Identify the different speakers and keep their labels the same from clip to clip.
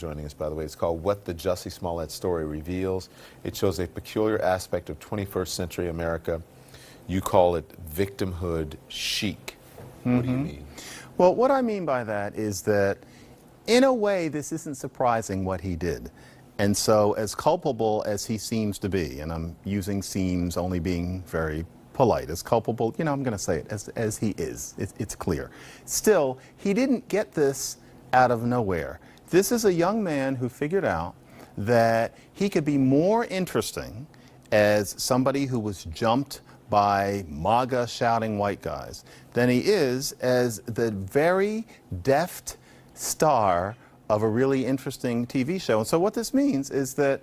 Speaker 1: Joining us, by the way. It's called What the Jussie Smollett Story Reveals. It shows a peculiar aspect of 21st century America. You call it victimhood chic. What do you mean?
Speaker 2: Well, what I mean by that is that, in a way, this isn't surprising what he did. And so, as culpable as he seems to be, and I'm using seems only being very polite, as culpable, you know, I'm going to say it, as he is. It's clear. Still, he didn't get this out of nowhere. This is a young man who figured out that he could be more interesting as somebody who was jumped by MAGA shouting white guys than he is as the very deft star of a really interesting TV show. And so what this means is that,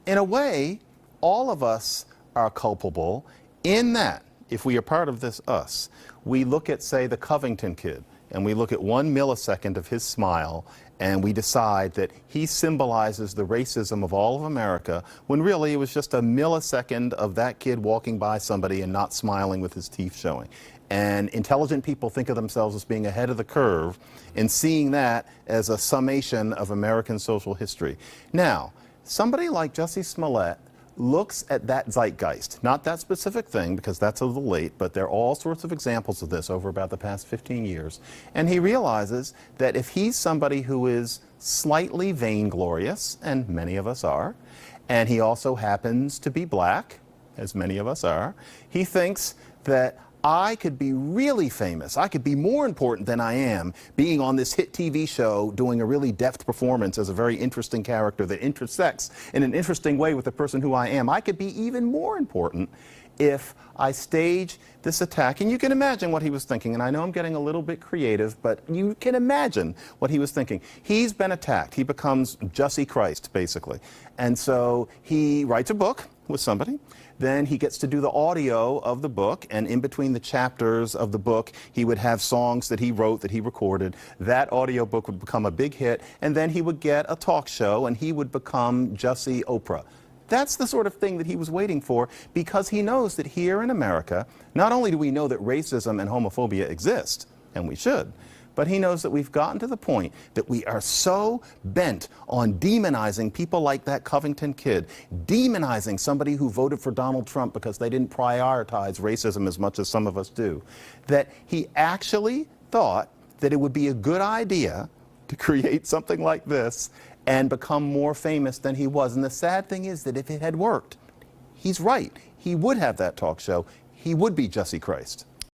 Speaker 2: in a way, all of us are culpable in that, if we are part of this us, we look at, say, the Covington kid, and we look at 1 millisecond of his smile, and we decide that he symbolizes the racism of all of America, when really it was just a millisecond of that kid walking by somebody and not smiling with his teeth showing. And intelligent people think of themselves as being ahead of the curve and seeing that as a summation of American social history. Now, somebody like Jussie Smollett looks at that zeitgeist, not that specific thing, because that's a little late, but there are all sorts of examples of this over about the past 15 years. And he realizes that if he's somebody who is slightly vainglorious, and many of us are, and he also happens to be black, as many of us are, he thinks that I could be really famous. I could be more important than I am being on this hit TV show doing a really deft performance as a very interesting character that intersects in an interesting way with the person who I am. I could be even more important if I stage this attack. And you can imagine what he was thinking. And I know I'm getting a little bit creative, but you can imagine what he was thinking. He's been attacked. He becomes Jussie Christ, basically. And so he writes a book with somebody. Then he gets to do the audio of the book, and in between the chapters of the book, he would have songs that he wrote, that he recorded. That audio book would become a big hit, and then he would get a talk show, and he would become Jussie Oprah. That's the sort of thing that he was waiting for, because he knows that here in America, not only do we know that racism and homophobia exist, and we should, but he knows that we've gotten to the point that we are so bent on demonizing people like that Covington kid, demonizing somebody who voted for Donald Trump because they didn't prioritize racism as much as some of us do, that he actually thought that it would be a good idea to create something like this and become more famous than he was. And the sad thing is that if it had worked, he's right. He would have that talk show. He would be Jussie Christ.